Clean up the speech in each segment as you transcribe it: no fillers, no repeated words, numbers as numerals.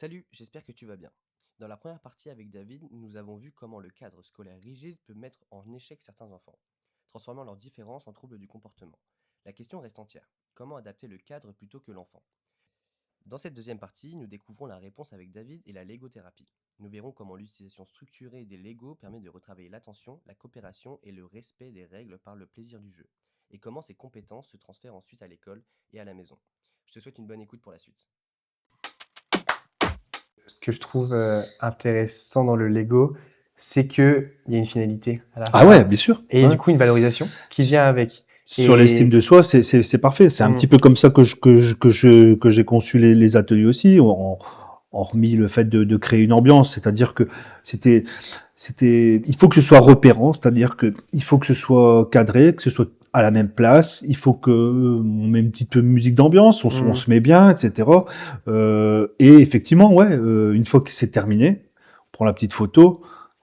Salut, j'espère que tu vas bien. Dans la première partie avec David, nous avons vu comment le cadre scolaire rigide peut mettre en échec certains enfants, transformant leurs différences en troubles du comportement. La question reste entière. Comment adapter le cadre plutôt que l'enfant? Dans cette deuxième partie, nous découvrons la réponse avec David et la légothérapie. Nous verrons comment l'utilisation structurée des Legos permet de retravailler l'attention, la coopération et le respect des règles par le plaisir du jeu, et comment ces compétences se transfèrent ensuite à l'école et à la maison. Je te souhaite une bonne écoute pour la suite. Ce que je trouve intéressant dans le Lego, c'est qu'il y a une finalité à la Ah ouais, fin bien sûr. et Ouais. du coup une valorisation qui vient avec. Sur l'estime Et de soi, c'est parfait. C'est un Mm. petit peu comme ça que j'ai conçu les ateliers aussi, hormis le fait de créer une ambiance, c'est-à-dire que il faut que ce soit repérant, c'est-à-dire que il faut que ce soit cadré, que ce soit à la même place, il faut que on met une petite musique d'ambiance, on se met bien, etc. Et effectivement, ouais, une fois que c'est terminé, on prend la petite photo.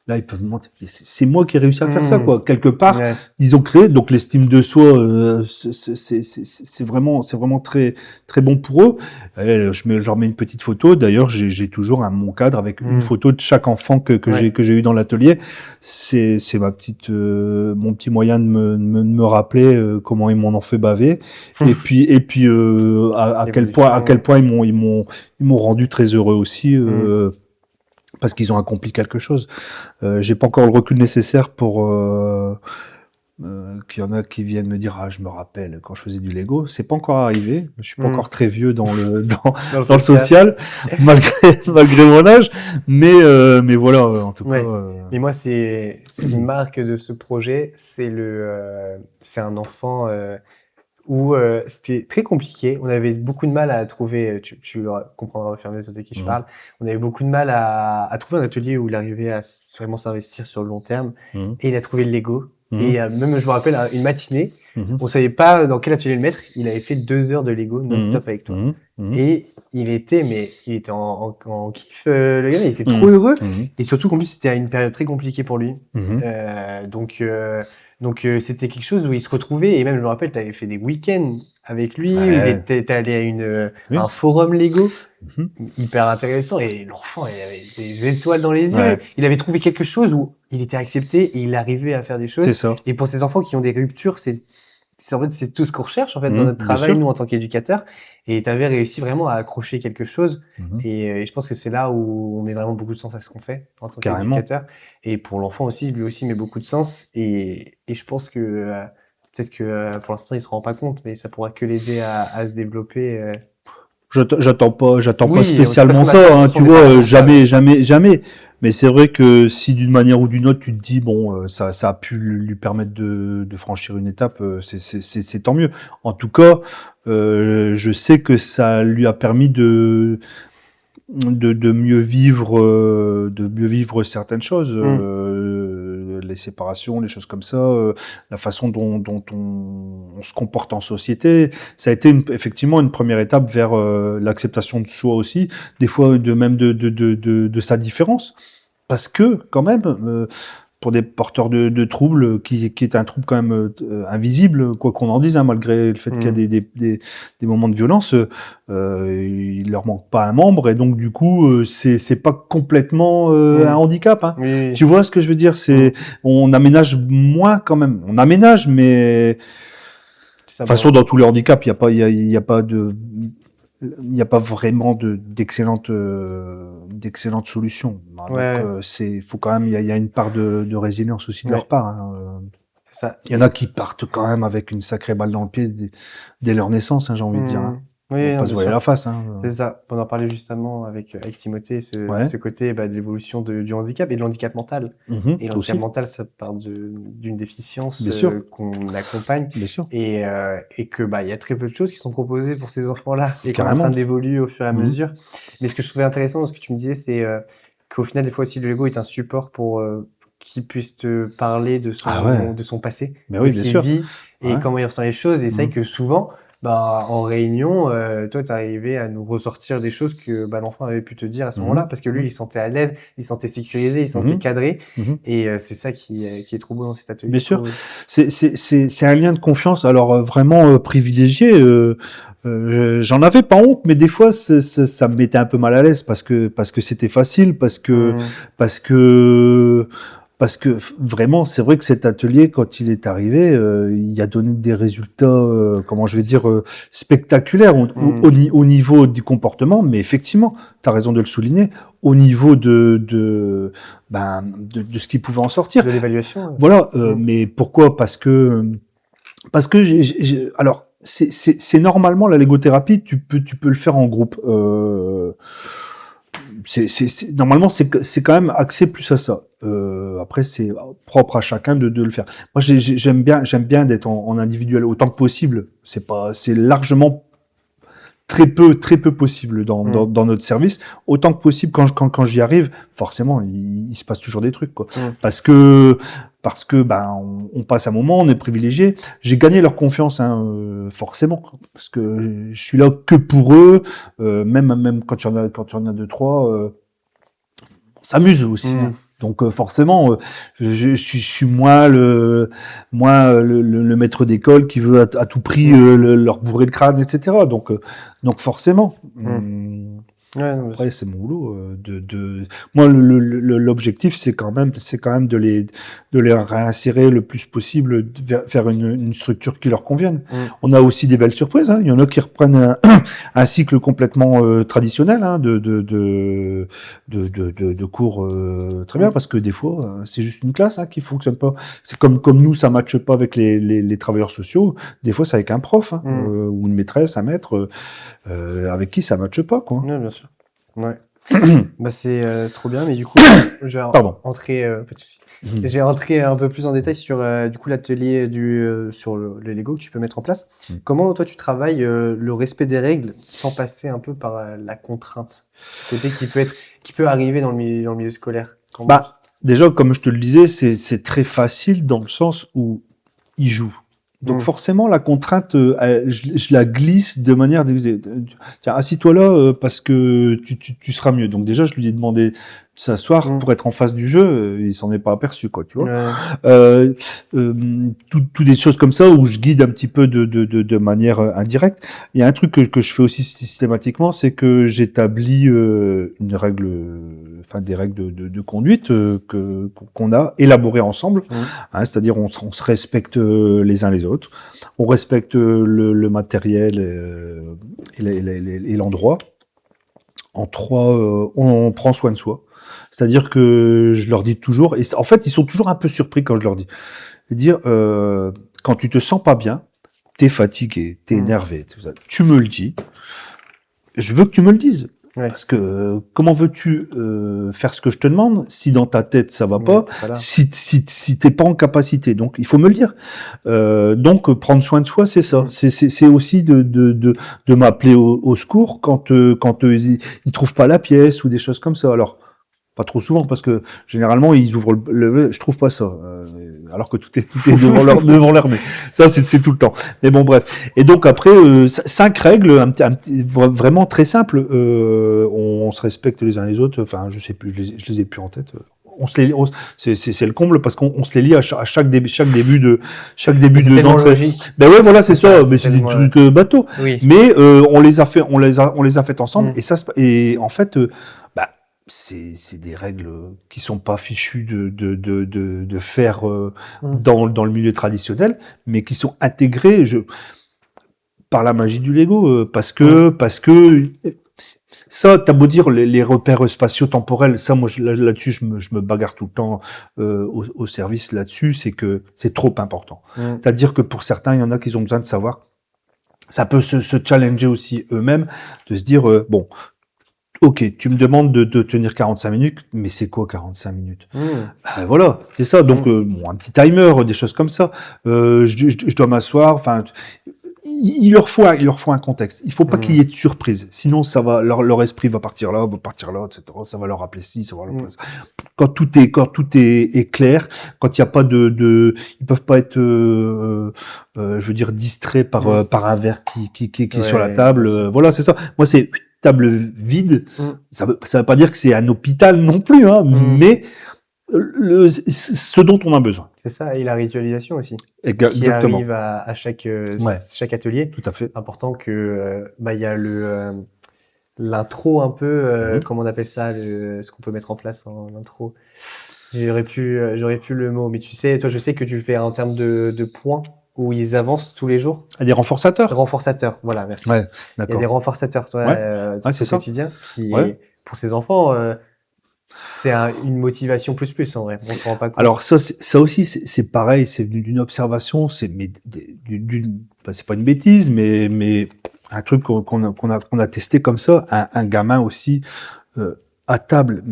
Là, ils peuvent me demander, c'est moi qui ai réussi à faire ça, quoi. Quelque part, Ouais. ils ont créé, donc l'estime de soi, c'est vraiment très très bon pour eux. Et je leur mets une petite photo. D'ailleurs, j'ai toujours mon cadre avec une photo de chaque enfant que Ouais. j'ai eu dans l'atelier. C'est ma petite mon petit moyen de me rappeler comment ils m'en ont fait baver. Et puis à quel point ils m'ont rendu très heureux aussi. Parce qu'ils ont accompli quelque chose. J'ai pas encore le recul nécessaire pour qu'il y en a qui viennent me dire ah je me rappelle quand je faisais du Lego. C'est pas encore arrivé. Je suis pas encore très vieux dans le dans le social malgré mon âge. Mais voilà en tout Ouais. cas. Mais moi c'est une marque de ce projet. C'est un enfant où c'était très compliqué. On avait beaucoup de mal à trouver, tu comprendras au fur et à mesure de qui je parle, on avait beaucoup de mal à trouver un atelier où il arrivait à vraiment s'investir sur le long terme. Et il a trouvé le Lego. Et même, je me rappelle, une matinée, on savait pas dans quel atelier le mettre. Il avait fait 2 heures de Lego non-stop avec toi. Et il était en kiff, le gars, il était trop heureux. Et surtout qu'en plus, c'était une période très compliquée pour lui. Donc c'était quelque chose où il se retrouvait, et même je me rappelle, tu avais fait des week-ends avec lui, t'es allé à un forum Lego, hyper intéressant, et l'enfant, il avait des étoiles dans les yeux, il avait trouvé quelque chose où il était accepté, et il arrivait à faire des choses. C'est ça. Et pour ces enfants qui ont des ruptures, en fait, c'est tout ce qu'on recherche en fait dans notre travail, nous en tant qu'éducateurs. Et tu avais réussi vraiment à accrocher quelque chose. Et je pense que c'est là où on met vraiment beaucoup de sens à ce qu'on fait en tant qu'éducateur. Et pour l'enfant aussi, lui aussi met beaucoup de sens. Et je pense que peut-être que pour l'instant il se rend pas compte, mais ça pourra que l'aider à se développer. J'attends pas Oui, spécialement c'est parce qu'on attend ça, hein, de tu son départ vois, pour ça, bien sûr. jamais. Mais c'est vrai que si d'une manière ou d'une autre tu te dis bon, ça a pu lui permettre de franchir une étape, c'est tant mieux. En tout cas, je sais que ça lui a permis de mieux vivre certaines choses, les séparations, les choses comme ça, la façon dont on se comporte en société. Ça a été effectivement une première étape vers l'acceptation de soi aussi, des fois de sa différence. Parce que, quand même, pour des porteurs de troubles, qui est un trouble quand même invisible, quoi qu'on en dise, hein, malgré le fait qu'il y a des moments de violence, il leur manque pas un membre, et donc du coup, c'est pas complètement un handicap. Hein. Oui. Tu vois ce que je veux dire? On aménage moins quand même. On aménage, mais de toute façon, dans tous les handicaps, il y a pas de il n'y a pas vraiment d'excellentes solutions. Donc faut quand même, il y a une part de résilience aussi de leur part. Hein. C'est ça. Il y en a qui partent quand même avec une sacrée balle dans le pied dès leur naissance, hein, j'ai envie de dire. Hein. Oui, Faut pas se voiler la face. Hein. C'est ça. On en parlait justement avec Timothée, ce côté de l'évolution du handicap et de l'handicap mental. Et l'handicap mental, ça part d'une déficience qu'on accompagne. Bien sûr. Et que il y a très peu de choses qui sont proposées pour ces enfants-là et qu'on est en train d'évoluer au fur et à mesure. Mais ce que je trouvais intéressant dans ce que tu me disais, c'est qu'au final, des fois aussi, le Lego est un support pour qu'il puisse te parler de son passé, de ce qu'il vit et comment il ressent les choses. Et c'est vrai que souvent, Bah, en réunion, toi, tu arrivais à nous ressortir des choses que l'enfant avait pu te dire à ce moment-là, parce que lui, il se sentait à l'aise, il se sentait sécurisé, il se sentait Mhm. cadré, Mhm. et c'est ça qui est trop beau dans cet atelier, Bien je sûr. trouve. C'est un lien de confiance, alors vraiment privilégié. J'en avais pas honte, mais des fois ça me mettait un peu mal à l'aise parce que c'était facile, parce que vraiment c'est vrai que cet atelier quand il est arrivé, il a donné des résultats, comment je vais dire, spectaculaires au niveau du comportement, mais effectivement, tu as raison de le souligner, au niveau de ce qui pouvait en sortir. De l'évaluation. Voilà, mais pourquoi? Parce que alors c'est normalement la légothérapie, tu peux le faire en groupe. Normalement c'est quand même axé plus à ça. Après c'est propre à chacun de le faire. Moi j'aime bien d'être en individuel autant que possible. C'est largement très peu possible dans notre service. Autant que possible, quand j'y arrive, forcément, il se passe toujours des trucs, quoi. Parce que on passe un moment, on est privilégié. J'ai gagné leur confiance, forcément, parce que je suis là que pour eux. Même quand il y en a deux, trois, on s'amuse aussi. Donc forcément, je suis moins le maître d'école qui veut à tout prix leur bourrer le crâne, etc. Donc forcément. Ouais, Après, c'est mon boulot. Moi, l'objectif, c'est quand même de les réinsérer le plus possible vers une structure qui leur convienne. On a aussi des belles surprises. Il y en a qui reprennent un cycle complètement traditionnel de cours très bien, parce que des fois, c'est juste une classe qui fonctionne pas. C'est comme nous, ça matche pas avec les travailleurs sociaux. Des fois, c'est avec un prof ou une maîtresse, un maître avec qui ça matche pas, quoi. Ouais, bien sûr. Ouais. C'est trop bien, mais du coup, je vais entrer, pas de souci. Je vais rentrer un peu plus en détail sur du coup l'atelier sur le Lego que tu peux mettre en place. Comment toi tu travailles le respect des règles sans passer un peu par la contrainte, ce côté qui peut arriver dans le milieu scolaire? Déjà, comme je te le disais, c'est très facile dans le sens où ils jouent. Donc forcément, la contrainte, je la glisse de manière... Tiens, assis-toi là parce que tu seras mieux. Donc déjà, je lui ai demandé de s'asseoir pour être en face du jeu. Il s'en est pas aperçu, quoi, tu vois. Tout des choses comme ça où je guide un petit peu de manière indirecte. Il y a un truc que je fais aussi systématiquement, c'est que j'établis une règle... des règles de conduite qu'on a élaborées ensemble, c'est-à-dire on se respecte les uns les autres, on respecte le matériel et l'endroit. On prend soin de soi, c'est-à-dire que je leur dis toujours, et en fait ils sont toujours un peu surpris quand je leur dis, dire quand tu te sens pas bien, t'es fatigué, t'es énervé, tout ça, tu me le dis, je veux que tu me le dises. Ouais. Parce que comment veux-tu faire ce que je te demande si dans ta tête ça va pas, si t'es pas en capacité. Donc il faut me le dire. Donc prendre soin de soi, c'est ça. C'est aussi de m'appeler au secours quand ils trouvent pas la pièce ou des choses comme ça. Alors pas trop souvent parce que généralement ils ouvrent je trouve pas ça alors que tout est devant leur nez. Ça c'est tout le temps. Mais bon bref. Et donc après 5 règles vraiment très simples. On se respecte les uns les autres. Enfin je sais plus, je les ai plus en tête. C'est le comble parce qu'on se les lit à chaque début d'entrée. Ben ouais voilà c'est ça. Mais c'est des trucs bateaux. Oui. Mais on les a fait ensemble et en fait c'est des règles qui sont pas fichues de faire dans le milieu traditionnel, mais qui sont intégrées par la magie du Lego, parce que ça, t'as beau dire les repères spatio-temporels, ça, moi là-dessus, je me bagarre tout le temps au service là-dessus, c'est que c'est trop important. C'est-à-dire que pour certains, il y en a qui ont besoin de savoir. Ça peut se challenger aussi eux-mêmes, de se dire bon. Ok, tu me demandes de tenir 45 minutes, mais c'est quoi 45 minutes voilà, c'est ça. Donc, un petit timer, des choses comme ça. Je dois m'asseoir. Enfin, il leur faut un contexte. Il faut pas qu'il y ait de surprise. Sinon, ça va, leur esprit va partir là, etc. Ça va leur rappeler ci, ça va leur rappeler ça. Quand tout est clair, quand il y a pas ils peuvent pas être, je veux dire, distraits par un verre qui est sur la Ouais, table. bien sûr. Voilà, c'est ça. Moi, c'est table vide. Mm. Ça veut pas dire que c'est un hôpital non plus, hein, mais ce dont on a besoin. C'est ça, et la ritualisation aussi, qui Exactement. arrive à chaque Ouais. atelier. Tout à fait. Important que il y a l'intro un peu, comment on appelle ça, ce qu'on peut mettre en place en intro. J'aurais plus le mot, mais tu sais, toi, je sais que tu le fais en termes de points où ils avancent tous les jours. Des renforçateurs. Renforçateurs, voilà, merci. Ouais, Il y a d'accord. des renforçateurs, toi, Ouais. tout Ouais, c'est au ça. quotidien, qui Ouais. pour ces enfants, c'est une motivation plus en vrai. On se rend pas compte. Alors ça aussi c'est pareil, c'est venu d'une observation, c'est c'est pas une bêtise, mais un truc qu'on a testé comme ça, un gamin aussi à table,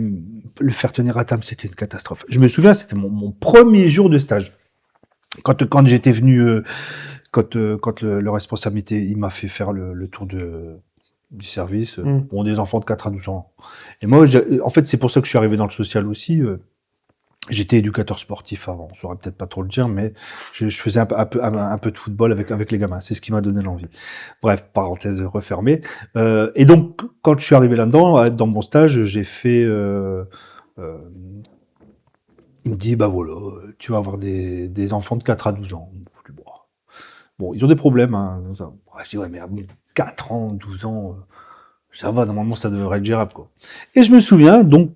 le faire tenir à table, c'était une catastrophe. Je me souviens, c'était mon premier jour de stage. Quand j'étais venu, quand le responsable il m'a fait faire le tour du service, bon, des enfants de 4 à 12 ans. Et moi, en fait, c'est pour ça que je suis arrivé dans le social aussi. J'étais éducateur sportif avant, on saurait peut-être pas trop le dire, mais je faisais un peu de football avec les gamins. C'est ce qui m'a donné l'envie. Bref, parenthèse refermée. Et donc, quand je suis arrivé là-dedans, dans mon stage, j'ai fait... il me dit, bah voilà, tu vas avoir des enfants de 4 à 12 ans. Je dis, bon, ils ont des problèmes. Hein. Je dis, ouais, mais à 4 ans, 12 ans, ça va, normalement, ça devrait être gérable, quoi. Et je me souviens, donc,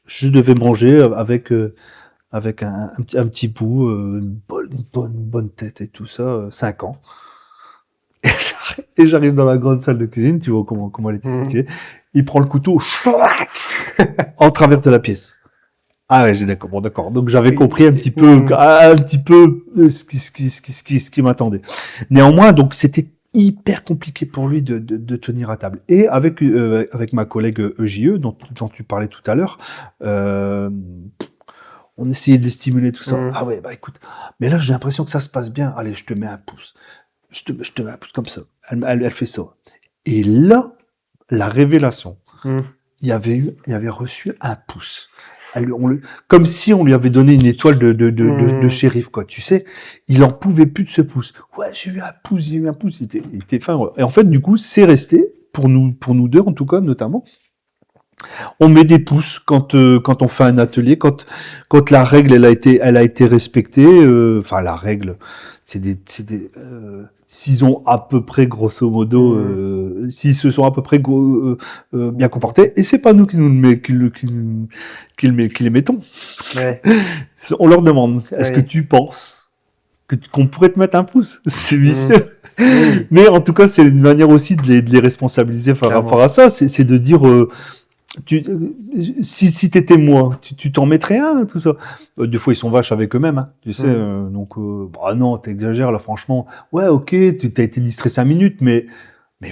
je devais manger avec un petit bout, une bonne tête et tout ça, 5 ans. Et j'arrive dans la grande salle de cuisine, tu vois comment elle était située. Il prend le couteau, en travers de la pièce. Ah ouais, j'ai d'accord, bon d'accord. Donc j'avais compris un petit peu ce qui m'attendait. Néanmoins, donc c'était hyper compliqué pour lui de tenir à table. Et avec ma collègue EJE dont tu parlais tout à l'heure, on essayait de les stimuler tout ça. Ah ouais, bah écoute, mais là j'ai l'impression que ça se passe bien. Allez, je te mets un pouce. Je te mets un pouce comme ça. Elle fait ça. Et là, la révélation. Il avait reçu un pouce. Comme si on lui avait donné une étoile de shérif, quoi. Tu sais, il en pouvait plus de ce pouce. Ouais, j'ai eu un pouce. Il était fin. Et en fait, du coup, c'est resté pour nous deux, en tout cas, notamment. On met des pouces quand on fait un atelier, quand la règle elle a été respectée. Enfin, la règle, c'est des s'ils ont à peu près grosso modo, s'ils se sont à peu près bien comportés, et c'est pas nous qui les mettons. Ouais. On leur demande, est-ce que tu penses qu'on pourrait te mettre un pouce? C'est vicieux. Mais en tout cas, c'est une manière aussi de les responsabiliser par rapport à ça. C'est de dire, si t'étais moi, tu t'en mettrais un, tout ça. Des fois, ils sont vaches avec eux-mêmes, hein, tu sais. Donc, bah non, t'exagères, là, franchement. Ouais, ok, t'as été distrait 5 minutes, mais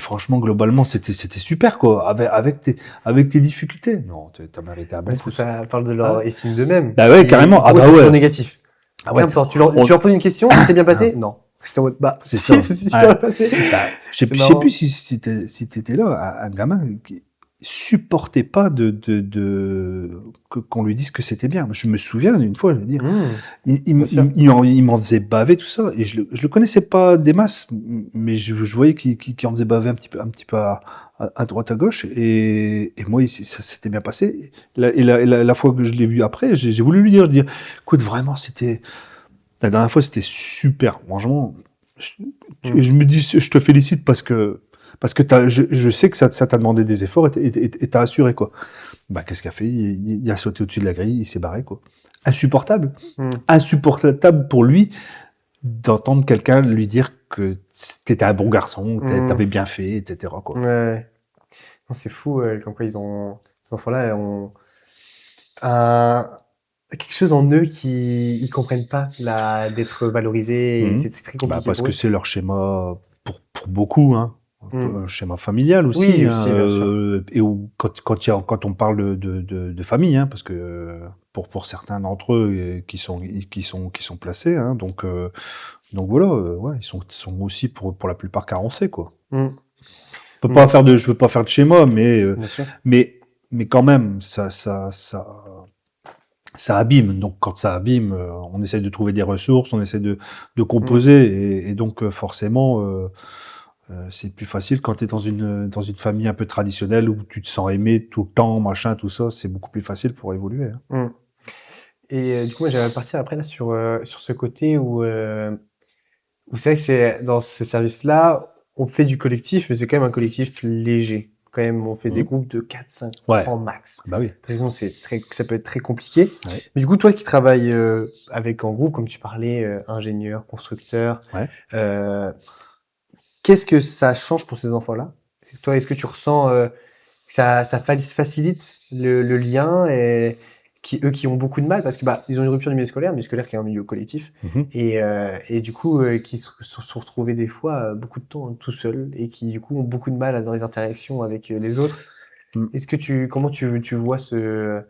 franchement, globalement, c'était super, quoi. Avec tes difficultés. Non, t'as mérité un bon pouce. Ça parle de leur estime d'eux-mêmes. Bah ouais, carrément. Ah bah ouais. Toujours négatif. Ah ouais. N'importe. Tu leur poses une question, ça s'est bien passé? Non. J'étais en mode, bah, c'est ça. C'est super passé. Bah, je sais plus si t'étais là, un gamin qui supportait pas qu'on lui dise que c'était bien. Je me souviens d'une fois, je veux dire, il m'en faisait baver tout ça, et je le connaissais pas des masses, mais je voyais qu'il en faisait baver un petit peu à droite à gauche, et moi ça s'était bien passé. La fois que je l'ai vu après, j'ai voulu lui dire, écoute, vraiment, la dernière fois c'était super, franchement. Je me dis, je te félicite parce que je sais que ça t'a demandé des efforts et t'as assuré, quoi. Bah, qu'est-ce qu'il a fait? Il a sauté au-dessus de la grille, il s'est barré, quoi. Insupportable. Insupportable pour lui d'entendre quelqu'un lui dire que t'étais un bon garçon, que t'avais bien fait, etc., quoi. Ouais. C'est fou, comme quoi ces enfants-là ont quelque chose en eux ils comprennent pas d'être valorisés, et c'est très compliqué. Parce que c'est leur schéma pour beaucoup, hein. Mmh. Un schéma familial aussi, Oui, hein, aussi, bien sûr. et où quand on parle de famille, hein, parce que pour certains d'entre eux qui sont placés, hein, donc voilà, ouais, ils sont aussi pour la plupart carencés, quoi. Mmh. Pas Mmh. faire de, je veux pas faire de schéma, Bien sûr. mais mais quand même, ça abîme. Donc quand ça abîme, on essaie de trouver des ressources, on essaie de Mmh. composer, et donc forcément, c'est plus facile quand tu es dans une famille un peu traditionnelle où tu te sens aimé tout le temps, machin, tout ça. C'est beaucoup plus facile pour évoluer, hein. Mmh. Et du coup, moi, j'aimerais partir après là sur ce côté où c'est vrai que c'est dans ces services-là, on fait du collectif, mais c'est quand même un collectif léger. Quand même, on fait des Mhm. groupes de 4, 5, Ouais, grand max. bah oui. Parce que sinon, ça peut être très compliqué. Ouais. Mais du coup, toi qui travailles avec en groupe, comme tu parlais, ingénieur, constructeur, Ouais. euh, qu'est-ce que ça change pour ces enfants-là? Toi, est-ce que tu ressens que ça facilite le lien et eux qui ont beaucoup de mal parce que bah ils ont une rupture du milieu scolaire qui est un milieu collectif Mhm. et du coup qui se sont retrouvés des fois beaucoup de temps tout seuls et qui du coup ont beaucoup de mal dans les interactions avec les autres. Mm. Est-ce que comment tu vois ce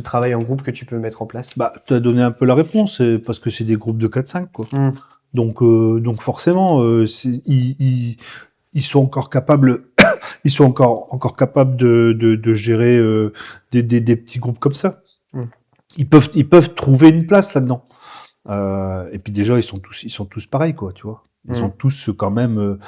travail en groupe que tu peux mettre en place? Bah, tu as donné un peu la réponse, parce que c'est des groupes de 4-5, quoi. Hmm. Donc forcément, ils sont encore capables, ils sont encore capables de gérer des petits groupes comme ça. Hmm. Ils peuvent trouver une place là-dedans. Et puis déjà, ils sont tous pareils, quoi, tu vois. Ils Hmm. ont tous quand même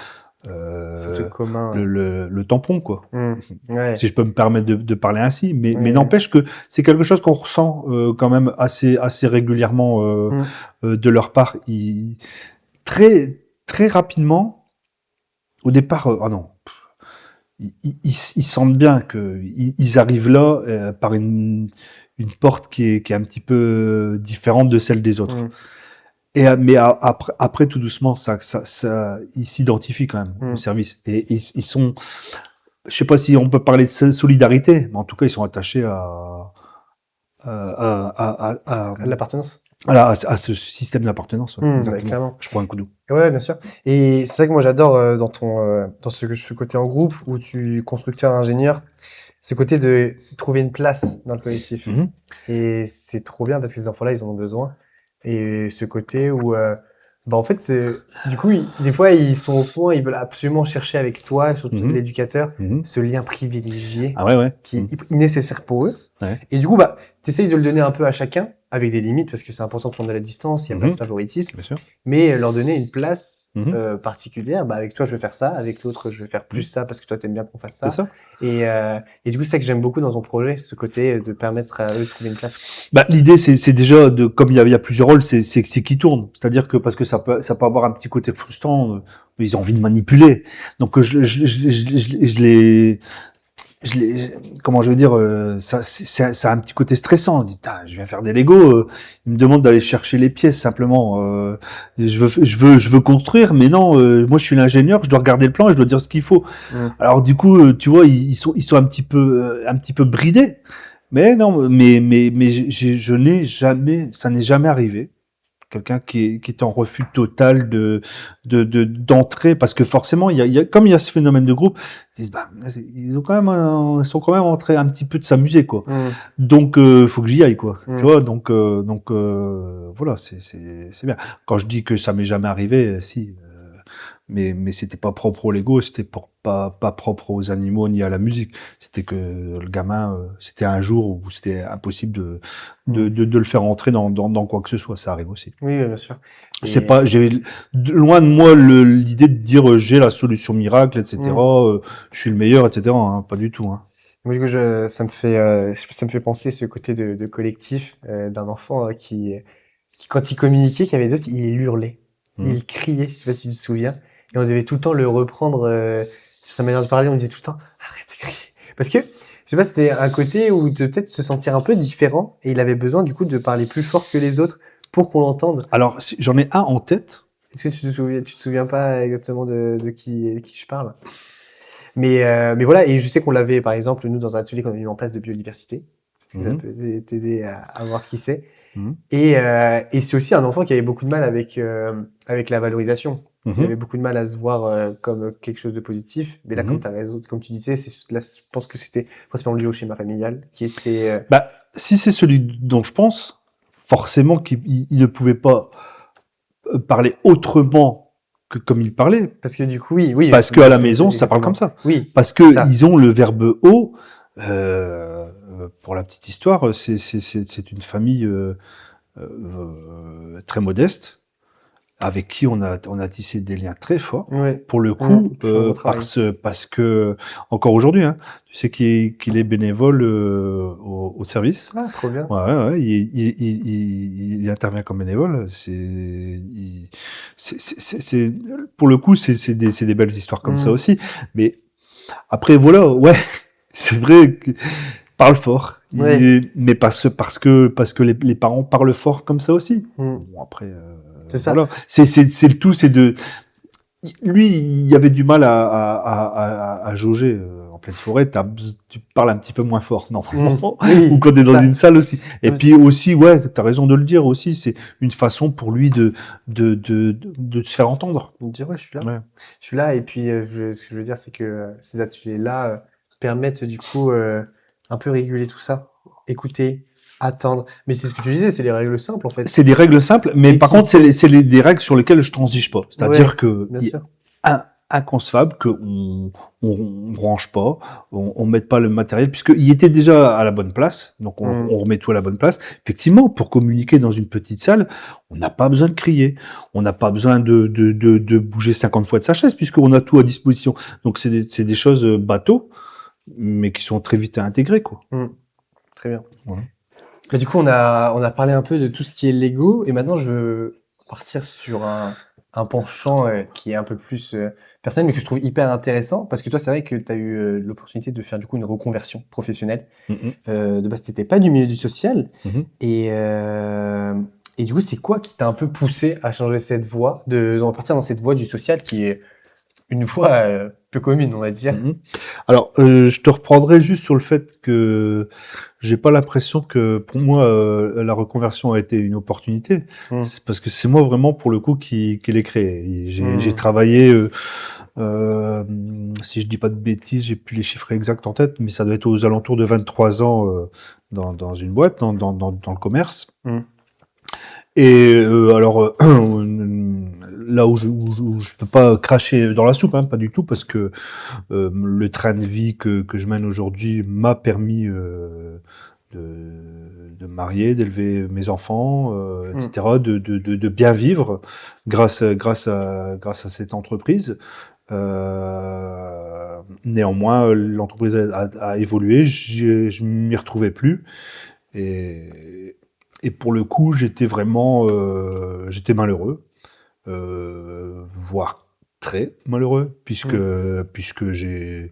Ce truc commun. le tampon, quoi. Hmm. Ouais. Si je peux me permettre de parler ainsi, mais Ouais. n'empêche que c'est quelque chose qu'on ressent quand même assez régulièrement Hmm. de leur part. Très rapidement, au départ, ah non, ils sentent bien que ils arrivent là par une porte qui est un petit peu différente de celle des autres. Hmm. Après tout doucement, ils s'identifient quand même au Hmm. service. Et ils sont, je sais pas si on peut parler de solidarité, mais en tout cas, ils sont attachés à, L'appartenance. voilà, à ce système d'appartenance. Ouais, Hmm, bah, exactement. clairement. Je prends un coup d'eau. Ouais, bien sûr. Et c'est vrai que moi j'adore dans ce côté en groupe où tu constructeur ingénieur, ce côté de trouver une place dans le collectif. Mhm. Et c'est trop bien parce que ces enfants-là, ils en ont besoin. Et ce côté où bah en fait du coup des fois ils sont au point, ils veulent absolument chercher avec toi, surtout Mhm. l'éducateur, Mhm. ce lien privilégié Ah ouais, ouais. qui est nécessaire pour eux. Ouais. Et du coup, bah, tu essayes de le donner un peu à chacun, avec des limites, parce que c'est important de prendre de la distance, il n'y a pas de Mhm. favoritisme, Bien sûr. mais leur donner une place Mhm. particulière. Bah, avec toi, je vais faire ça, avec l'autre, je vais faire plus Mhm. ça, parce que toi, t'aimes bien qu'on fasse C'est ça. ça. Et du coup, c'est ça que j'aime beaucoup dans ton projet, ce côté de permettre à eux de trouver une place. Bah, l'idée, c'est déjà comme il y a plusieurs rôles, c'est qui tourne. C'est-à-dire que parce que ça peut avoir un petit côté frustrant, ils ont envie de manipuler. Donc je les, comment je veux dire, ça a un petit côté stressant. On se dit, putain, je viens faire des Lego, ils me demandent d'aller chercher les pièces simplement. Je veux construire, mais non, moi je suis l'ingénieur, je dois regarder le plan et je dois dire ce qu'il faut. Mm. Alors du coup, tu vois, ils sont un petit peu bridés. Mais non, je n'ai jamais, ça n'est jamais arrivé. Quelqu'un qui est en refus total d'entrer, parce que forcément, comme il y a ce phénomène de groupe, ils disent, bah, ils ont quand même, ils sont quand même en train un petit peu de s'amuser, quoi. Mm. Donc, faut que j'y aille, quoi. Mm. Tu vois, donc, voilà, c'est bien. Quand je dis que ça m'est jamais arrivé, si, mais c'était pas propre au Lego, c'était pas propre aux animaux ni à la musique. C'était que le gamin, c'était un jour où c'était impossible de le faire entrer dans quoi que ce soit. Ça arrive aussi. Oui, oui, bien sûr. C'est Et pas, loin de moi l'idée de dire j'ai la solution miracle, etc. Je suis le meilleur, etc. Hein, pas du tout. Hein. moi, du coup, ça me fait penser ce côté de collectif d'un enfant qui, quand il communiquait, qu'il y avait d'autres, il hurlait, Mhm. il criait, je sais pas si tu te souviens, et on devait tout le temps le reprendre sur sa manière de parler, on disait tout le temps arrête de crier. Parce que, je sais pas, c'était un côté où de peut-être se sentir un peu différent, et il avait besoin du coup de parler plus fort que les autres pour qu'on l'entende. Alors j'en ai un en tête. Est-ce que tu te souviens pas exactement de qui je parle? Mais voilà, et je sais qu'on l'avait, par exemple, nous, dans un atelier qu'on a mis en place de biodiversité. Ça Mhm. peut t'aider à voir qui c'est. Mhm. Et c'est aussi un enfant qui avait beaucoup de mal avec la valorisation. Il Mhm. avait beaucoup de mal à se voir comme quelque chose de positif. Mais là, Mhm. comme tu disais, là, je pense que c'était principalement lié au schéma familial qui était. Bah, si c'est celui dont je pense, forcément qu'il ne pouvait pas parler autrement que comme il parlait, Parce que du coup, oui, parce qu'à la maison, ça parle comme exactement. ça. Oui, Parce c'est que ça. ils ont le verbe haut. Pour la petite histoire, c'est une famille très modeste, avec qui on a tissé des liens très forts. Ouais. Pour le coup, Je fais un beau travail. parce que encore aujourd'hui, hein, tu sais qu'il est bénévole au service. Ah, trop bien. Ouais, il intervient comme bénévole. Pour le coup, c'est des belles histoires comme ça Mm. aussi. Mais après, voilà, ouais, c'est vrai que parle fort. Ouais. Mais parce que les parents parlent fort comme ça aussi. Mm. Bon, après, C'est ça. voilà. C'est le tout, c'est de. Lui, il avait du mal à jauger. En pleine forêt, tu parles un petit peu moins fort, normalement. Oui, Ou quand t'es c'est dans ça. une salle aussi. Et Comme puis aussi, ouais, t'as raison de le dire aussi, c'est une façon pour lui de se faire entendre. Je me dis, ouais, je suis là. Ouais. Je suis là. Et puis, ce que je veux dire, c'est que ces ateliers-là permettent du coup un peu réguler tout ça. Écouter, attendre. Mais c'est ce que tu disais, c'est les règles simples en fait. C'est des règles simples, mais Et par qui- contre, des règles sur lesquelles je transige pas. C'est-à-dire Ouais, que bien il est sûr. inconcevable on range pas, on mette pas le matériel, puisqu'il était déjà à la bonne place, donc on remet tout à la bonne place. Effectivement, pour communiquer dans une petite salle, on n'a pas besoin de crier, on n'a pas besoin de bouger 50 fois de sa chaise, puisqu'on a tout à disposition. Donc c'est des choses bateaux, mais qui sont très vite à intégrer, quoi. Très bien. Voilà. Mais du coup, on a parlé un peu de tout ce qui est Lego, et maintenant je veux partir sur un penchant qui est un peu plus personnel, mais que je trouve hyper intéressant, parce que toi, c'est vrai que tu as eu l'opportunité de faire du coup une reconversion professionnelle. De base, t'étais pas du milieu du social, Mhm. et du coup, c'est quoi qui t'a un peu poussé à changer cette voie, de repartir dans cette voie du social qui est une voie peu commune, on va dire. Mhm. Alors, je te reprendrai juste sur le fait que j'ai pas l'impression que pour moi la reconversion a été une opportunité. Mm. C'est parce que c'est moi vraiment pour le coup qui l'ai créé. J'ai Mm. travaillé, si je dis pas de bêtises, j'ai plus les chiffres exacts en tête, mais ça doit être aux alentours de 23 ans dans une boîte, dans le commerce. Mm. Et alors là où je peux pas cracher dans la soupe, hein, pas du tout, parce que le train de vie que je mène aujourd'hui m'a permis de me marier, d'élever mes enfants, etc., de bien vivre grâce à cette entreprise. Néanmoins, l'entreprise a évolué, je m'y retrouvais plus. Et pour le coup, j'étais vraiment, j'étais malheureux, voire très malheureux, puisque j'ai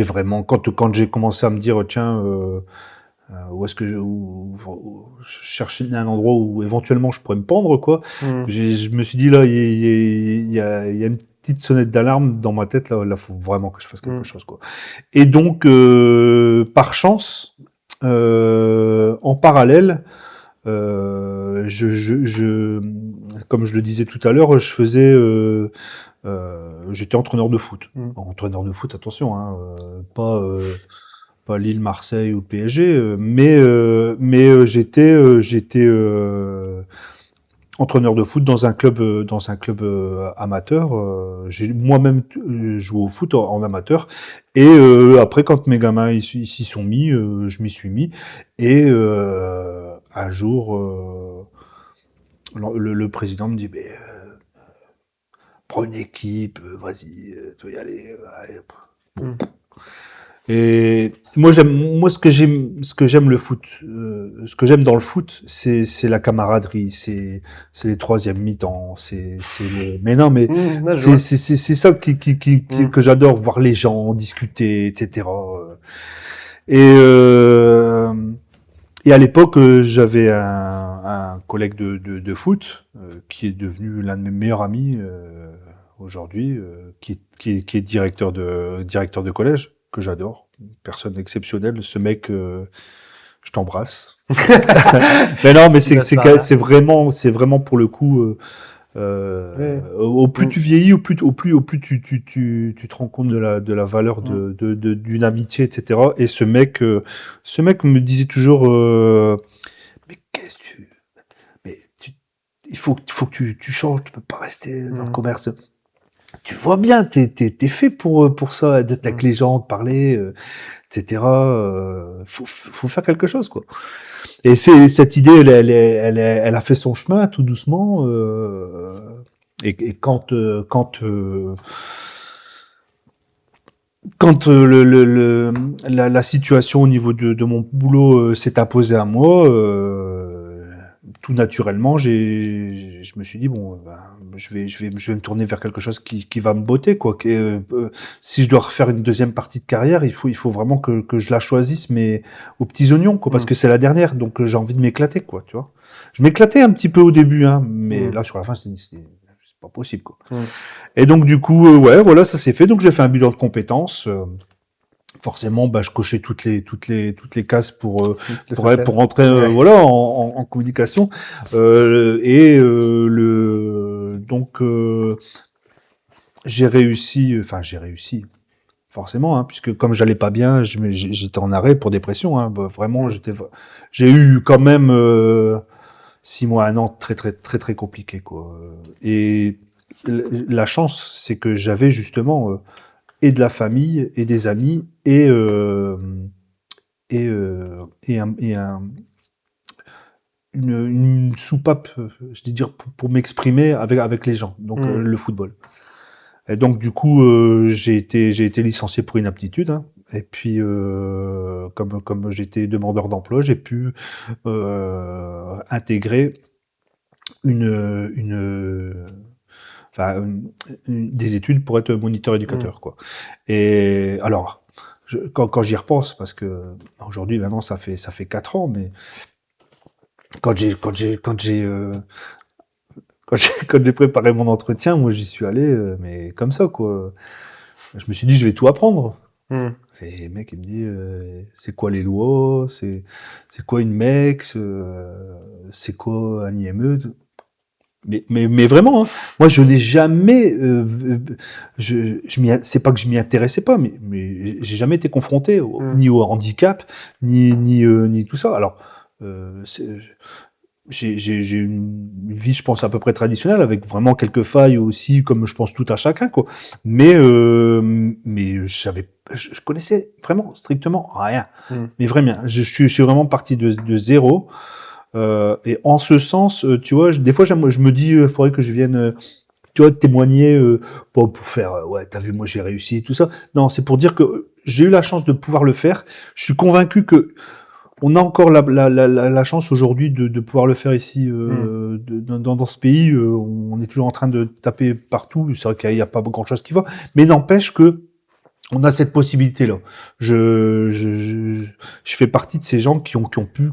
vraiment, quand j'ai commencé à me dire, tiens, où est-ce que je cherchais un endroit où éventuellement je pourrais me pendre, quoi. Mm. Je me suis dit, là, il y a une petite sonnette d'alarme dans ma tête, là, faut vraiment que je fasse quelque chose, quoi. Et donc, par chance, en parallèle, comme je le disais tout à l'heure, j'étais entraîneur de foot. Entraîneur de foot, attention, hein, pas Lille, Marseille ou PSG, mais j'étais entraîneur de foot dans un club amateur. J'ai moi-même joué au foot en amateur. Et après, quand mes gamins ils s'y sont mis, je m'y suis mis. Et un jour, le président me dit, prends une équipe, vas-y, tu vas y aller. Allez. Bon. Et moi ce que j'aime le foot, ce que j'aime dans le foot, c'est la camaraderie, c'est les troisièmes mi-temps, mais non, mais Là, je vois. c'est ça que j'adore, voir les gens discuter, etc. Et à l'époque, j'avais un collègue de foot qui est devenu l'un de mes meilleurs amis aujourd'hui, qui est directeur de collège, que j'adore, une personne exceptionnelle. Ce mec, je t'embrasse. Mais non, mais c'est vraiment pour le coup Ouais. Au plus Mm. tu vieillis, au plus tu te rends compte de la valeur d'une amitié, etc. Et ce mec me disait toujours, mais qu'est-ce que mais il faut que tu changes, tu peux pas rester dans le Mm. commerce. Tu vois bien, t'es fait pour ça, d'être avec Mm. les gens, de parler, etc. Faut faire quelque chose, quoi. Et cette idée, elle a fait son chemin tout doucement. Et quand la situation au niveau de mon boulot s'est imposée à moi, tout naturellement, je me suis dit bon, ben, je vais me tourner vers quelque chose qui va me botter, quoi. Si je dois refaire une deuxième partie de carrière, il faut vraiment que je la choisisse, mais aux petits oignons, quoi, parce Mm. que c'est la dernière, donc j'ai envie de m'éclater, quoi, tu vois. Je m'éclatais un petit peu au début, hein, mais Mm. là sur la fin, c'est pas possible, quoi. Mm. Et donc du coup, ouais, voilà, ça s'est fait. Donc j'ai fait un bilan de compétences. Forcément, bah, je cochais toutes les cases Le social. pour rentrer, Ouais. voilà, en communication. Donc j'ai réussi. Forcément, hein, puisque comme j'allais pas bien, j'étais en arrêt pour dépression. Hein, bah, vraiment, Mm. j'ai eu quand même 6 mois, un an très très très très compliqué, quoi. Et la chance, c'est que j'avais justement et de la famille et des amis et une soupape, je vais dire, pour m'exprimer avec les gens, donc Mm. le football. Et donc du coup, j'ai été licencié pour inaptitude, hein. Et puis, comme j'étais demandeur d'emploi, j'ai pu intégrer une, enfin, des études pour être moniteur Mm. éducateur, quoi. Et alors, quand j'y repense, parce que aujourd'hui, maintenant, ça fait 4 ans, mais quand j'ai quand j'ai quand j'ai quand j'ai préparé mon entretien, moi j'y suis allé, mais comme ça, quoi. Je me suis dit, je vais tout apprendre. Mm. C'est le mec, il me dit, c'est quoi les lois, c'est quoi une MEX, c'est quoi un IME. Mais vraiment, hein, moi je n'ai jamais, c'est pas que je m'y intéressais pas, mais j'ai jamais été confronté Mm. ni au handicap, ni tout ça. Alors, j'ai une vie, je pense, à peu près traditionnelle, avec vraiment quelques failles aussi, comme je pense tout à chacun, quoi. Mais je connaissais vraiment strictement rien. Mm. Mais vraiment, je suis vraiment parti de zéro. Et en ce sens, tu vois, des fois, je me dis, il faudrait que je vienne, tu vois, témoigner, pas pour faire, ouais, t'as vu, moi j'ai réussi et tout ça. Non, c'est pour dire que j'ai eu la chance de pouvoir le faire. Je suis convaincu que on a encore la chance aujourd'hui de pouvoir le faire ici, Mm. dans ce pays. On est toujours en train de taper partout. C'est vrai qu'il n'y a pas grand-chose qui va, mais n'empêche que on a cette possibilité-là. Je fais partie de ces gens qui ont pu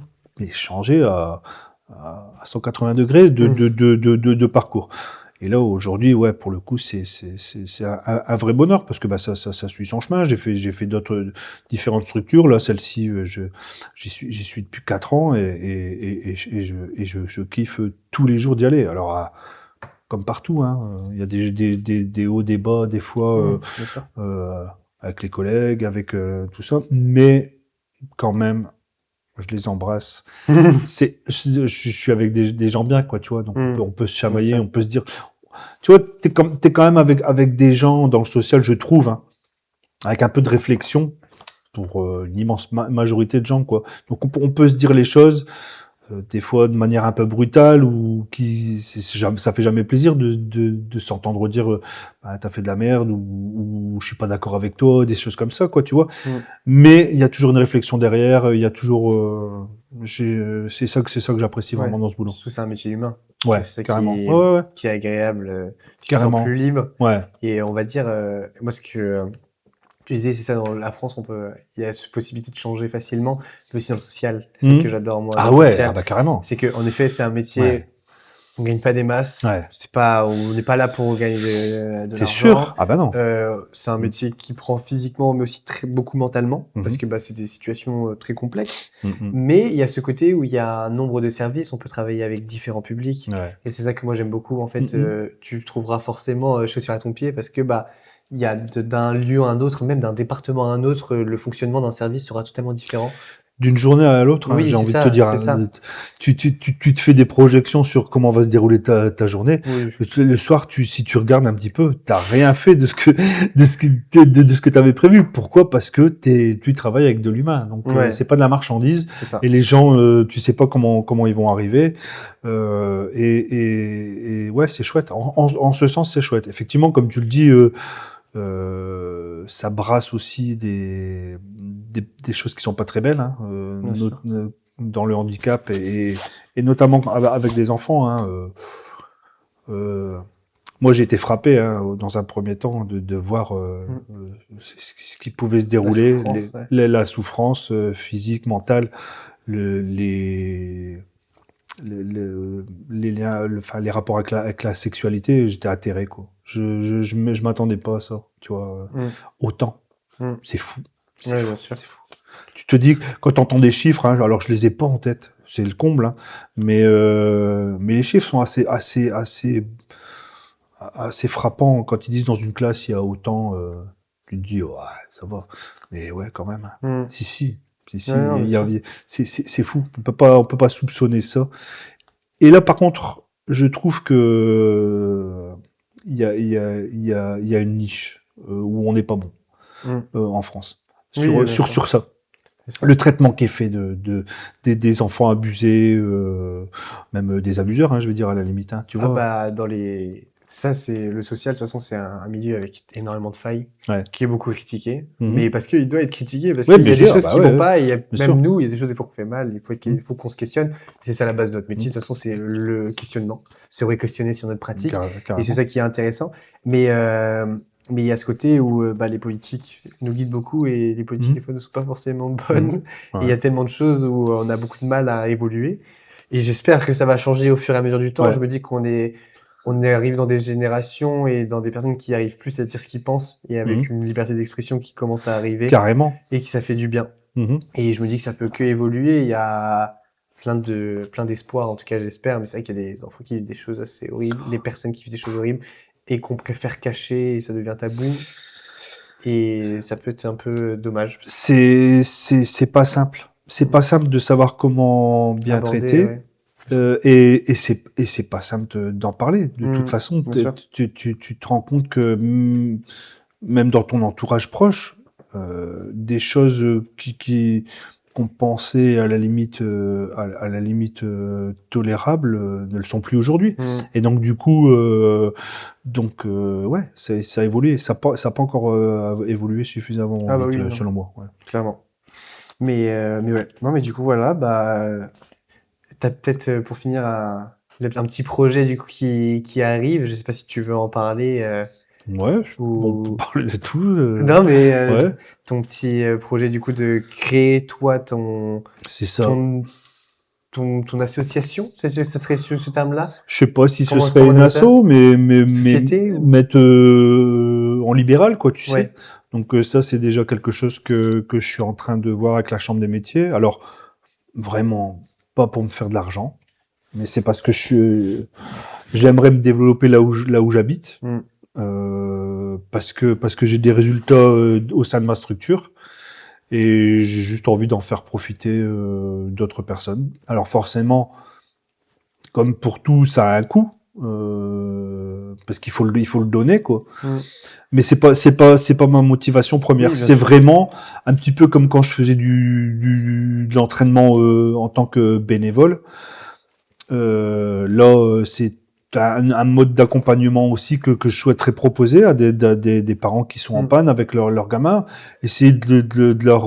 changer à 180 degrés Mm. de parcours. Et là, aujourd'hui, ouais, pour le coup, c'est un vrai bonheur parce que bah, ça suit son chemin. J'ai fait d'autres différentes structures. Là, celle-ci, j'y suis depuis 4 ans et je kiffe tous les jours d'y aller. Alors, comme partout, hein, il y a des hauts, des bas, des fois, Bien sûr. avec les collègues, avec tout ça. Mais quand même, je les embrasse. Je suis avec des gens bien, quoi, tu vois. Donc Mm. on peut se Bien chamailler, sûr. on peut se dire. Tu vois, t'es quand même avec des gens dans le social, je trouve, hein, avec un peu de réflexion pour l'immense majorité de gens, quoi. Donc on peut se dire les choses, des fois de manière un peu brutale ou ça fait jamais plaisir de s'entendre dire bah, t'as fait de la merde ou je suis pas d'accord avec toi, des choses comme ça, quoi, tu vois. Mm. Mais il y a toujours une réflexion derrière, il y a toujours c'est ça que j'apprécie Ouais. vraiment dans ce boulot. Surtout, c'est un métier humain. Ouais, C'est ça carrément. Ouais, ouais, ouais. qui est agréable. Tu te sens Carrément. plus libre. Ouais. Et on va dire, moi, ce que tu disais, c'est ça, dans la France, il y a cette possibilité de changer facilement, mais aussi dans le social. C'est ça que j'adore, moi, dans Ah le ouais, ah social. bah carrément. C'est qu'en effet, c'est un métier Ouais. On gagne pas des masses. Ouais. On n'est pas là pour gagner de C'est l'argent. sûr. Ah bah non. C'est un métier qui prend physiquement, mais aussi beaucoup mentalement, parce Mhm. que c'est des situations très complexes. Mhm. Mais il y a ce côté où il y a un nombre de services, on peut travailler avec différents publics. Ouais. Et c'est ça que moi j'aime beaucoup. En fait, Mhm. tu trouveras forcément chaussures à ton pied, parce que il y a d'un lieu à un autre, même d'un département à un autre, le fonctionnement d'un service sera totalement différent. D'une journée à l'autre, Oui, j'ai c'est envie de ça, te dire, c'est ça. tu te fais des projections sur comment va se dérouler ta journée. Oui. Le soir, si tu regardes un petit peu, t'as rien fait de ce que t'avais prévu. Pourquoi? Parce que tu travailles avec de l'humain. Donc, Ouais. c'est pas de la marchandise. C'est ça. Et les gens, tu sais pas comment ils vont arriver. Et ouais, c'est chouette. En ce sens, c'est chouette. Effectivement, comme tu le dis, ça brasse aussi des choses qui sont pas très belles, hein, Bien sûr. dans le handicap et notamment avec des enfants. Hein, moi, j'ai été frappé, hein, dans un premier temps de voir ce qui pouvait se dérouler, souffrance, ouais. la souffrance physique, mentale, les liens, enfin, les rapports avec la sexualité. J'étais atterré, quoi. Je m'attendais pas à ça, tu vois, autant. C'est fou. C'est Ouais, fou. bien sûr. C'est fou. Tu te dis, quand tu entends des chiffres, hein, alors je les ai pas en tête, c'est le comble, hein, mais les chiffres sont assez frappants. Quand ils disent dans une classe, il y a autant, tu te dis, ouais, ça va. Mais ouais, quand même. Hein. Si. Ouais, non, il bien y a- sûr. c'est fou. On peut pas soupçonner ça. Et là, par contre, je trouve que il y a une niche où on n'est pas bon en France Oui, bien sûr. sur ça. C'est ça. Le traitement qui est fait des enfants abusés, même des abuseurs, hein, je veux dire à la limite, hein, tu vois. Ça, c'est le social, de toute façon, c'est un milieu avec énormément de failles, Ouais. qui est beaucoup critiqué, Mhm. mais parce qu'il doit être critiqué, parce Ouais, qu'il y a bien des sûr, choses bah qui ouais, vont pas, et il y a, bien même sûr. nous, il y a des choses des fois qu'on fait mal, il Mhm. faut qu'on se questionne. C'est ça la base de notre métier, de toute façon, c'est le questionnement, se re-questionner sur notre pratique, et Carrément. c'est ça qui est intéressant. Mais il y a ce côté où les politiques nous guident beaucoup, et les politiques, Mhm. des fois, ne sont pas forcément bonnes, Mhm. et il y a tellement de choses où on a beaucoup de mal à évoluer. Et j'espère que ça va changer au fur et à mesure du temps. Ouais. Je me dis on arrive dans des générations et dans des personnes qui arrivent plus à dire ce qu'ils pensent, et avec une liberté d'expression qui commence à arriver, Carrément. et que ça fait du bien. Mhm. Et je me dis que ça peut que évoluer. Il y a plein d'espoir, en tout cas j'espère, mais c'est vrai qu'il y a des enfants qui vivent des choses assez horribles, des personnes qui vivent des choses horribles et qu'on préfère cacher, et ça devient tabou. Et ça peut être un peu dommage. C'est pas simple. C'est pas simple de savoir comment bien Aborder, traiter. ouais. Et c'est pas simple d'en parler. De toute façon, bien sûr. tu te rends compte que même dans ton entourage proche, des choses qu'on pensait à la limite, tolérables, ne le sont plus aujourd'hui. Et donc du coup, ouais, ça a évolué. Ça a pas encore évolué suffisamment Ah bah vite, oui, non. selon moi. Ouais. Clairement. Mais ouais. Non, mais du coup, voilà, t'as peut-être, pour finir, un petit projet, du coup, qui arrive. Je sais pas si tu veux en parler, Ouais, on peut ou... parler de tout. Non, mais Ouais, ton petit projet, du coup, de créer, toi, c'est ça. ton association, ce serait ce terme-là? Je sais pas si ce Comment serait une t'appelles ça? asso, mais Société ou... mettre en libéral, quoi, tu Ouais. sais. Donc ça, c'est déjà quelque chose que je suis en train de voir avec la Chambre des métiers. Alors, vraiment, pas pour me faire de l'argent, mais c'est parce que j'aimerais me développer là où j'habite, parce que j'ai des résultats au sein de ma structure. Et j'ai juste envie d'en faire profiter d'autres personnes. Alors forcément, comme pour tout, ça a un coût, parce qu'il faut le donner, quoi. Mais c'est pas ma motivation première. Oui, bien C'est sûr. vraiment un petit peu comme quand je faisais de l'entraînement en tant que bénévole. Là, c'est un mode d'accompagnement aussi que je souhaiterais proposer à des parents qui sont en panne avec leurs gamins. Essayer de leur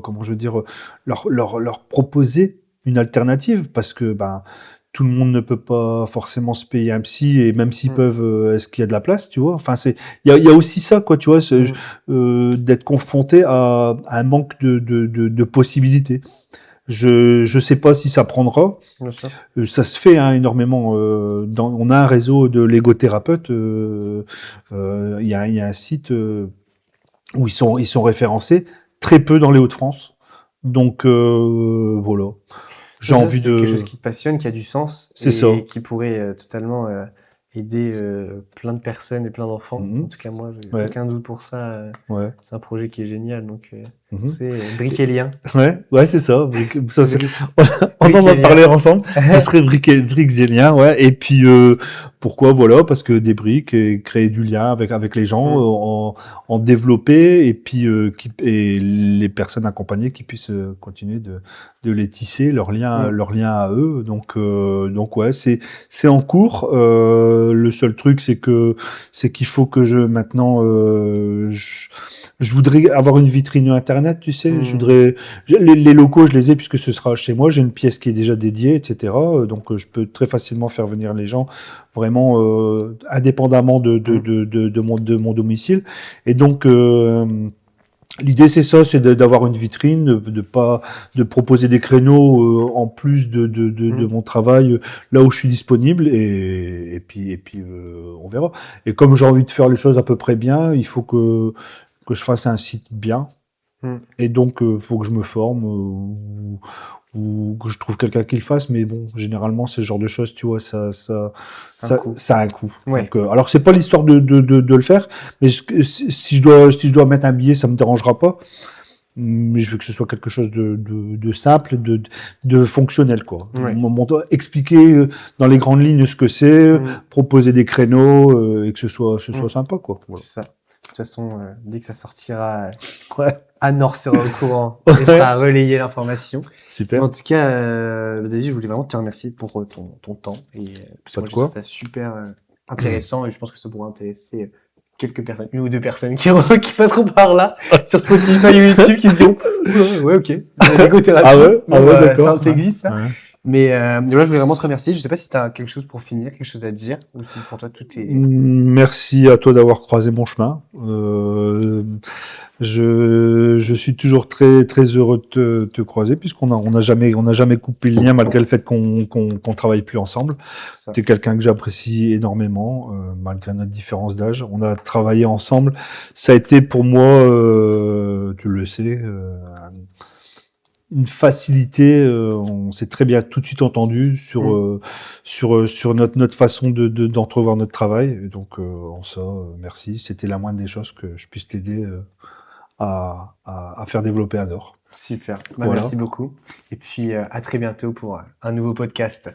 comment je veux dire, leur proposer une alternative, parce que tout le monde ne peut pas forcément se payer un psy, et même s'ils peuvent, est-ce qu'il y a de la place, tu vois? Enfin, il y a aussi ça, quoi, tu vois, d'être confronté à un manque de possibilités. Je sais pas si ça prendra. Bien sûr. Ça se fait énormément. On a un réseau de légothérapeutes. Il y a un site où ils sont référencés, très peu dans les Hauts-de-France. Donc voilà. J'ai Donc ça, envie c'est de. quelque chose qui te passionne, qui a du sens C'est ça. et qui pourrait totalement aider plein de personnes et plein d'enfants. Mhm. En tout cas, moi, j'ai Ouais. aucun doute pour ça. Ouais. C'est un projet qui est génial. Donc, Mhm. c'est briques et liens. Ouais, c'est ça. Ça c'est- on Briques en et va liens. parler ensemble. Ce serait briques et liens, ouais. Et puis pourquoi voilà, parce que des briques et créer du lien avec les gens, en développer et puis et les personnes accompagnées qui puissent continuer de les tisser leur lien à eux. Donc ouais, c'est en cours. Le seul truc c'est qu'il faut que maintenant je voudrais avoir une vitrine internet, tu sais. Je voudrais les locaux, je les ai puisque ce sera chez moi. J'ai une pièce qui est déjà dédiée, etc. Donc je peux très facilement faire venir les gens vraiment indépendamment de mon domicile. Et donc l'idée c'est ça, c'est d'avoir une vitrine, de proposer des créneaux en plus de mon travail là où je suis disponible et puis on verra. Et comme j'ai envie de faire les choses à peu près bien, il faut que je fasse un site bien. Et donc, faut que je me forme ou que je trouve quelqu'un qui le fasse. Mais bon, généralement, ce genre de choses, tu vois, ça a un coût. Ouais. Donc, alors, c'est pas l'histoire de le faire, mais si je dois mettre un billet, ça me dérangera pas. Mais je veux que ce soit quelque chose de simple, de fonctionnel, quoi. Ouais. Expliquer dans les grandes lignes ce que c'est, proposer des créneaux et que ce soit sympa, quoi. Voilà. C'est ça. De toute façon, dès que ça sortira, Ouais. Anne-Laure sera au courant et fera relayer l'information. Super. En tout cas, Zazie, je voulais vraiment te remercier pour ton temps. Et, parce que Pas moi, de je quoi. trouve ça super intéressant et je pense que ça pourrait intéresser quelques personnes, une ou deux personnes qui passeront par là sur Spotify ou YouTube qui se diront ouais, ok, l'égothérapie. Ah ouais, d'accord. Ça existe, ça. Ouais. Mais là, je voulais vraiment te remercier. Je sais pas si tu as quelque chose pour finir, quelque chose à dire, ou si pour toi tout est. Merci à toi d'avoir croisé mon chemin. Je suis toujours très très heureux de te croiser puisqu'on on n'a jamais coupé le lien malgré le fait qu'on travaille plus ensemble. Ça. Tu es quelqu'un que j'apprécie énormément malgré notre différence d'âge. On a travaillé ensemble. Ça a été pour moi, tu le sais, une facilité. On s'est très bien tout de suite entendu sur notre façon d'entrevoir notre travail. Et donc en ça, merci. C'était la moindre des choses que je puisse t'aider à faire développer Adore. Super. Voilà. Merci beaucoup. Et puis à très bientôt pour un nouveau podcast.